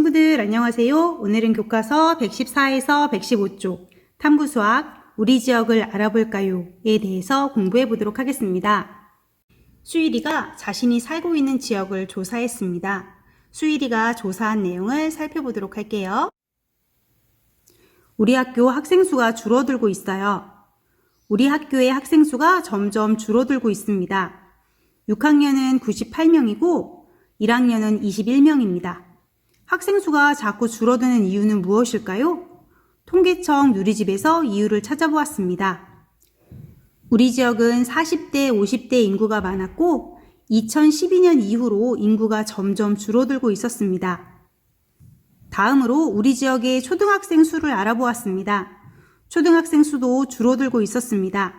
친구들 안녕하세요. 오늘은 교과서 114에서 115쪽 탐구수학 우리 지역을 알아볼까요?에 대해서 공부해 보도록 하겠습니다. 수일이가 자신이 살고 있는 지역을 조사했습니다. 수일이가 조사한 내용을 살펴보도록 할게요. 우리 학교 학생 수가 줄어들고 있어요. 우리 학교의 학생 수가 점점 줄어들고 있습니다. 6학년은 98명이고 1학년은 21명입니다. 학생 수가 자꾸 줄어드는 이유는 무엇일까요? 통계청 누리집에서 이유를 찾아보았습니다. 우리 지역은 40대, 50대 인구가 많았고 2012년 이후로 인구가 점점 줄어들고 있었습니다. 다음으로 우리 지역의 초등학생 수를 알아보았습니다. 초등학생 수도 줄어들고 있었습니다.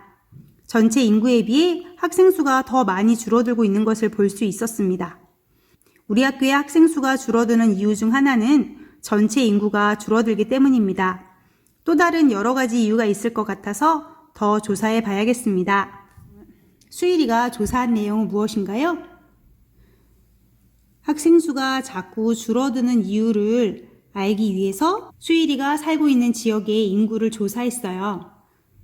전체 인구에 비해 학생 수가 더 많이 줄어들고 있는 것을 볼 수 있었습니다. 우리 학교의 학생 수가 줄어드는 이유 중 하나는 전체 인구가 줄어들기 때문입니다. 또 다른 여러 가지 이유가 있을 것 같아서 더 조사해 봐야겠습니다. 수일이가 조사한 내용은 무엇인가요? 학생 수가 자꾸 줄어드는 이유를 알기 위해서 수일이가 살고 있는 지역의 인구를 조사했어요.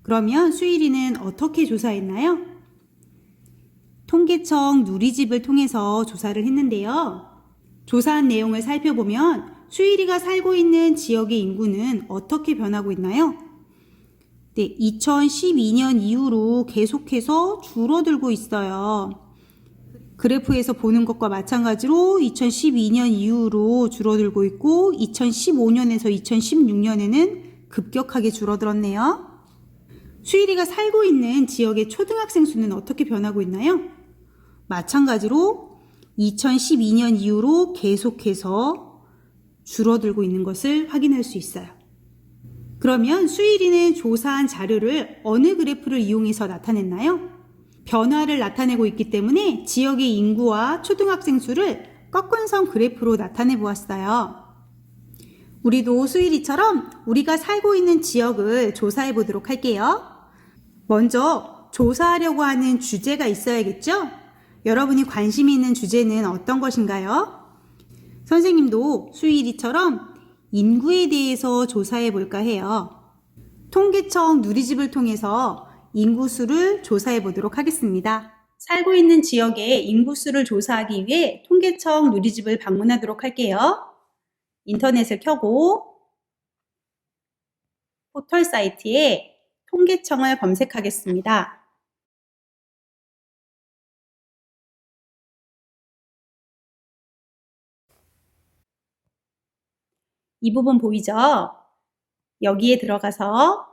그러면 수일이는 어떻게 조사했나요? 통계청 누리집을 통해서 조사를 했는데요. 조사한 내용을 살펴보면 수일이가 살고 있는 지역의 인구는 어떻게 변하고 있나요? 네, 2012년 이후로 계속해서 줄어들고 있어요. 그래프에서 보는 것과 마찬가지로 2012년 이후로 줄어들고 있고 2015년에서 2016년에는 급격하게 줄어들었네요. 수일이가 살고 있는 지역의 초등학생 수는 어떻게 변하고 있나요? 마찬가지로 2012년 이후로 계속해서 줄어들고 있는 것을 확인할 수 있어요. 그러면 수일이는 조사한 자료를 어느 그래프를 이용해서 나타냈나요? 변화를 나타내고 있기 때문에 지역의 인구와 초등학생 수를 꺾은선 그래프로 나타내 보았어요. 우리도 수일이처럼 우리가 살고 있는 지역을 조사해 보도록 할게요. 먼저 조사하려고 하는 주제가 있어야겠죠? 여러분이 관심이 있는 주제는 어떤 것인가요? 선생님도 수일이처럼 인구에 대해서 조사해 볼까 해요. 통계청 누리집을 통해서 인구수를 조사해 보도록 하겠습니다. 살고 있는 지역의 인구수를 조사하기 위해 통계청 누리집을 방문하도록 할게요. 인터넷을 켜고 포털 사이트에 통계청을 검색하겠습니다. 이 부분 보이죠? 여기에 들어가서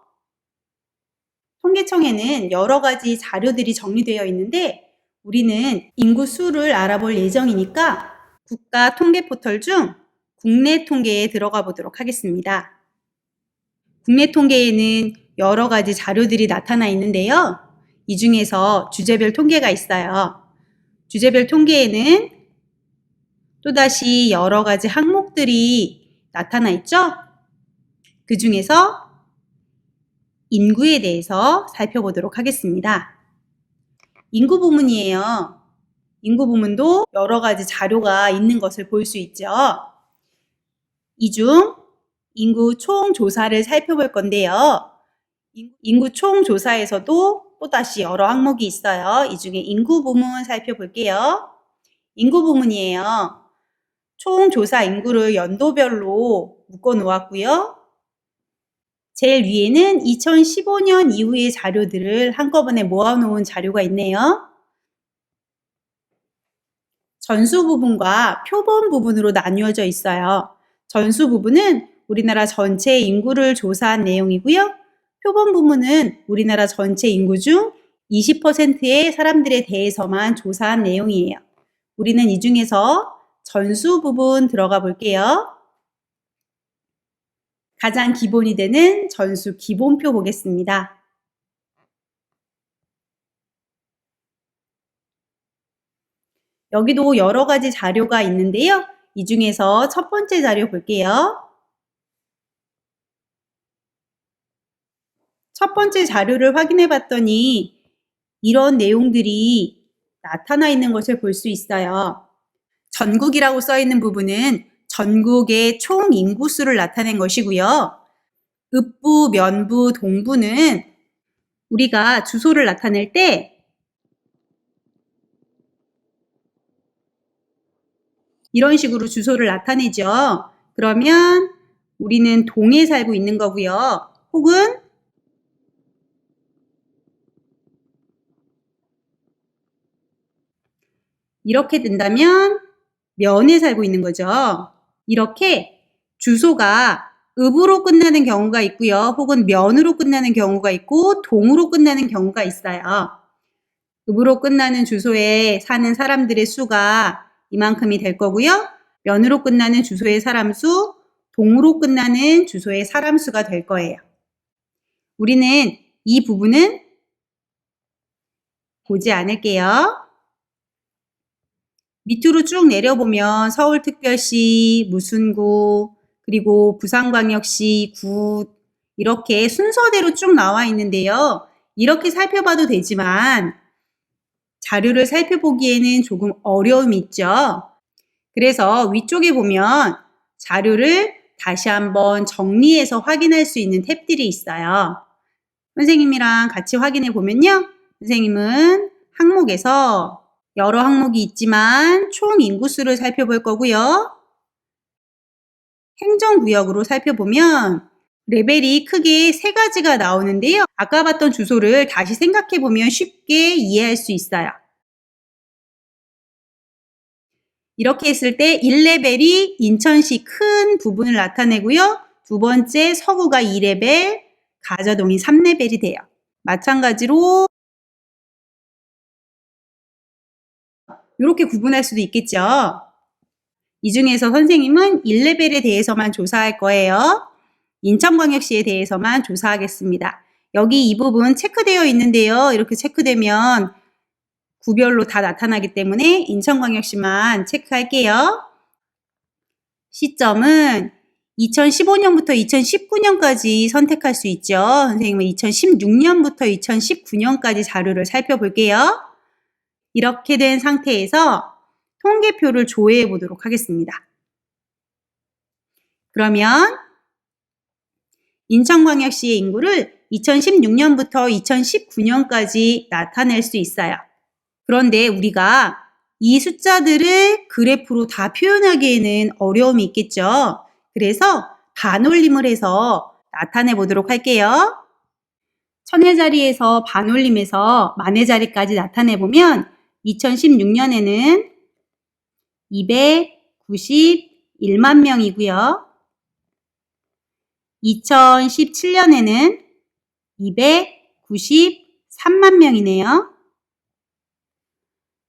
통계청에는 여러 가지 자료들이 정리되어 있는데 우리는 인구 수를 알아볼 예정이니까 국가 통계 포털 중 국내 통계에 들어가 보도록 하겠습니다. 국내 통계에는 여러 가지 자료들이 나타나 있는데요. 이 중에서 주제별 통계가 있어요. 주제별 통계에는 또다시 여러 가지 항목들이 나타나 있죠? 그 중에서 인구에 대해서 살펴보도록 하겠습니다. 인구 부문이에요. 인구 부문도 여러 가지 자료가 있는 것을 볼 수 있죠. 이 중 인구 총 조사를 살펴볼 건데요. 인구 총 조사에서도 또다시 여러 항목이 있어요. 이 중에 인구 부문 살펴볼게요. 인구 부문이에요. 총 조사 인구를 연도별로 묶어 놓았고요. 제일 위에는 2015년 이후의 자료들을 한꺼번에 모아놓은 자료가 있네요. 전수 부분과 표본 부분으로 나뉘어져 있어요. 전수 부분은 우리나라 전체 인구를 조사한 내용이고요. 표본 부분은 우리나라 전체 인구 중 20%의 사람들에 대해서만 조사한 내용이에요. 우리는 이 중에서 전수 부분 들어가 볼게요. 가장 기본이 되는 전수 기본표 보겠습니다. 여기도 여러 가지 자료가 있는데요. 이 중에서 첫 번째 자료 볼게요. 첫 번째 자료를 확인해 봤더니 이런 내용들이 나타나 있는 것을 볼 수 있어요. 전국이라고 써 있는 부분은 전국의 총 인구수를 나타낸 것이고요. 읍부, 면부, 동부는 우리가 주소를 나타낼 때 이런 식으로 주소를 나타내죠. 그러면 우리는 동에 살고 있는 거고요. 혹은 이렇게 된다면 면에 살고 있는 거죠. 이렇게 주소가 읍으로 끝나는 경우가 있고요. 혹은 면으로 끝나는 경우가 있고 동으로 끝나는 경우가 있어요. 읍으로 끝나는 주소에 사는 사람들의 수가 이만큼이 될 거고요. 면으로 끝나는 주소의 사람 수, 동으로 끝나는 주소의 사람 수가 될 거예요. 우리는 이 부분은 보지 않을게요. 밑으로 쭉 내려보면 서울특별시, 무슨구, 그리고 부산광역시, 구 이렇게 순서대로 쭉 나와 있는데요. 이렇게 살펴봐도 되지만 자료를 살펴보기에는 조금 어려움이 있죠. 그래서 위쪽에 보면 자료를 다시 한번 정리해서 확인할 수 있는 탭들이 있어요. 선생님이랑 같이 확인해 보면요. 선생님은 항목에서 여러 항목이 있지만 총 인구수를 살펴볼 거고요. 행정구역으로 살펴보면 레벨이 크게 3가지가 나오는데요. 아까 봤던 주소를 다시 생각해 보면 쉽게 이해할 수 있어요. 이렇게 했을 때 1레벨이 인천시 큰 부분을 나타내고요. 두 번째 서구가 2레벨, 가자동이 3레벨이 돼요. 마찬가지로 이렇게 구분할 수도 있겠죠. 이 중에서 선생님은 1레벨에 대해서만 조사할 거예요. 인천광역시에 대해서만 조사하겠습니다. 여기 이 부분 체크되어 있는데요. 이렇게 체크되면 구별로 다 나타나기 때문에 인천광역시만 체크할게요. 시점은 2015년부터 2019년까지 선택할 수 있죠. 선생님은 2016년부터 2019년까지 자료를 살펴볼게요. 이렇게 된 상태에서 통계표를 조회해 보도록 하겠습니다. 그러면 인천광역시의 인구를 2016년부터 2019년까지 나타낼 수 있어요. 그런데 우리가 이 숫자들을 그래프로 다 표현하기에는 어려움이 있겠죠. 그래서 반올림을 해서 나타내 보도록 할게요. 천의 자리에서 반올림해서 만의 자리까지 나타내 보면 2016년에는 291만 명이고요. 2017년에는 293만 명이네요.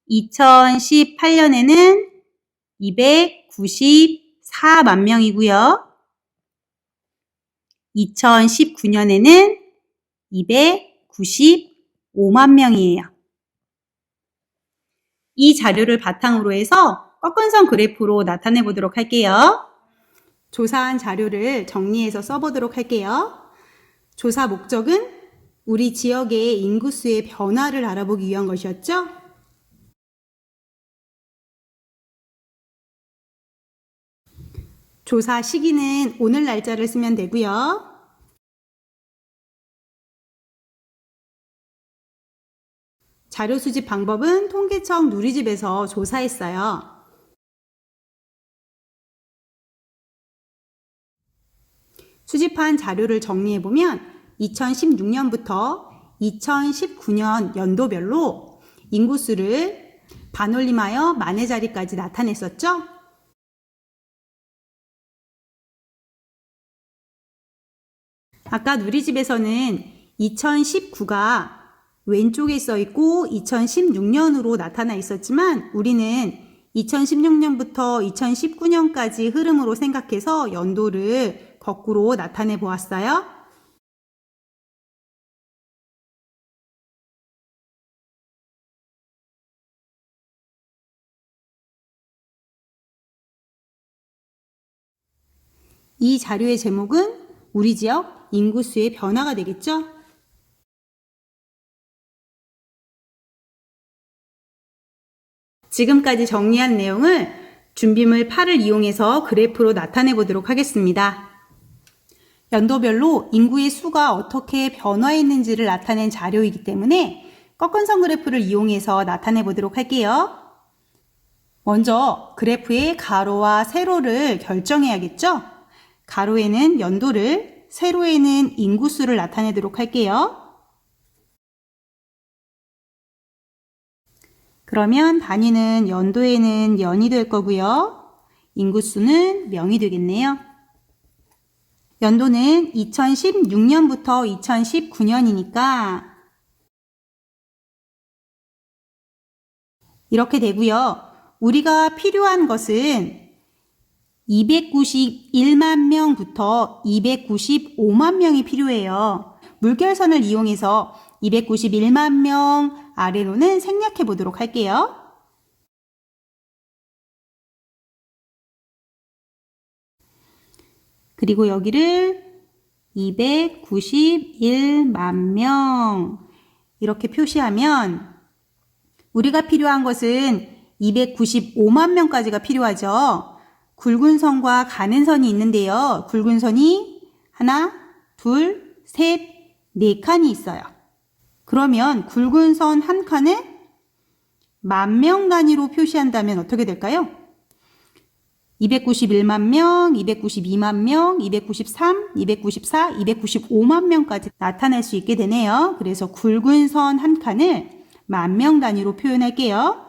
2018년에는 294만 명이고요. 2019년에는 295만 명이에요. 이 자료를 바탕으로 해서 꺾은선 그래프로 나타내 보도록 할게요. 조사한 자료를 정리해서 써보도록 할게요. 조사 목적은 우리 지역의 인구수의 변화를 알아보기 위한 것이었죠. 조사 시기는 오늘 날짜를 쓰면 되고요. 자료 수집 방법은 통계청 누리집에서 조사했어요. 수집한 자료를 정리해보면 2016년부터 2019년 연도별로 인구수를 반올림하여 만의 자리까지 나타냈었죠. 아까 누리집에서는 2019가 왼쪽에 써 있고 2016년으로 나타나 있었지만 우리는 2016년부터 2019년까지 흐름으로 생각해서 연도를 거꾸로 나타내 보았어요. 이 자료의 제목은 우리 지역 인구수의 변화가 되겠죠? 지금까지 정리한 내용을 준비물 8을 이용해서 그래프로 나타내 보도록 하겠습니다. 연도별로 인구의 수가 어떻게 변화했는지를 나타낸 자료이기 때문에 꺾은선 그래프를 이용해서 나타내 보도록 할게요. 먼저 그래프의 가로와 세로를 결정해야겠죠? 가로에는 연도를, 세로에는 인구수를 나타내도록 할게요. 그러면 단위는 연도에는 년이 될 거고요. 인구수는 명이 되겠네요. 연도는 2016년부터 2019년이니까 이렇게 되고요. 우리가 필요한 것은 291만 명부터 295만 명이 필요해요. 물결선을 이용해서 291만 명 아래로는 생략해 보도록 할게요. 그리고 여기를 291만 명 이렇게 표시하면 우리가 필요한 것은 295만 명까지가 필요하죠. 굵은 선과 가는 선이 있는데요. 굵은 선이 하나, 둘, 셋, 네 칸이 있어요. 그러면 굵은 선 한 칸을 10,000명 단위로 표시한다면 어떻게 될까요? 291만 명, 292만 명, 293, 294, 295만 명까지 나타낼 수 있게 되네요. 그래서 굵은 선 한 칸을 10,000명 단위로 표현할게요.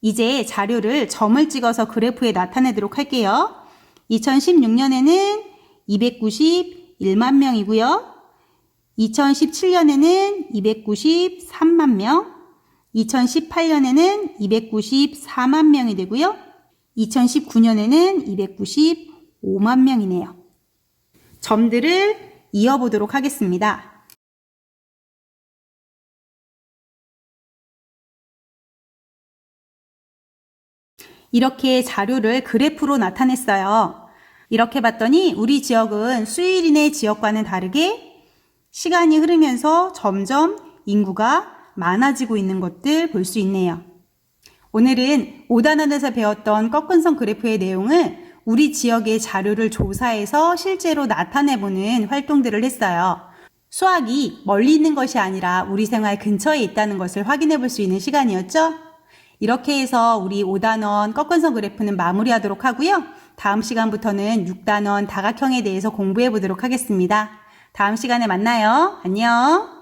이제 자료를 점을 찍어서 그래프에 나타내도록 할게요. 2016년에는 291만 명이고요. 2017년에는 293만 명, 2018년에는 294만 명이 되고요. 2019년에는 295만 명이네요. 점들을 이어보도록 하겠습니다. 이렇게 자료를 그래프로 나타냈어요. 이렇게 봤더니 우리 지역은 수일인의 지역과는 다르게 시간이 흐르면서 점점 인구가 많아지고 있는 것들 볼 수 있네요. 오늘은 5단원에서 배웠던 꺾은선 그래프의 내용을 우리 지역의 자료를 조사해서 실제로 나타내보는 활동들을 했어요. 수학이 멀리 있는 것이 아니라 우리 생활 근처에 있다는 것을 확인해 볼 수 있는 시간이었죠? 이렇게 해서 우리 5단원 꺾은선 그래프는 마무리하도록 하고요. 다음 시간부터는 6단원 다각형에 대해서 공부해 보도록 하겠습니다. 다음 시간에 만나요. 안녕.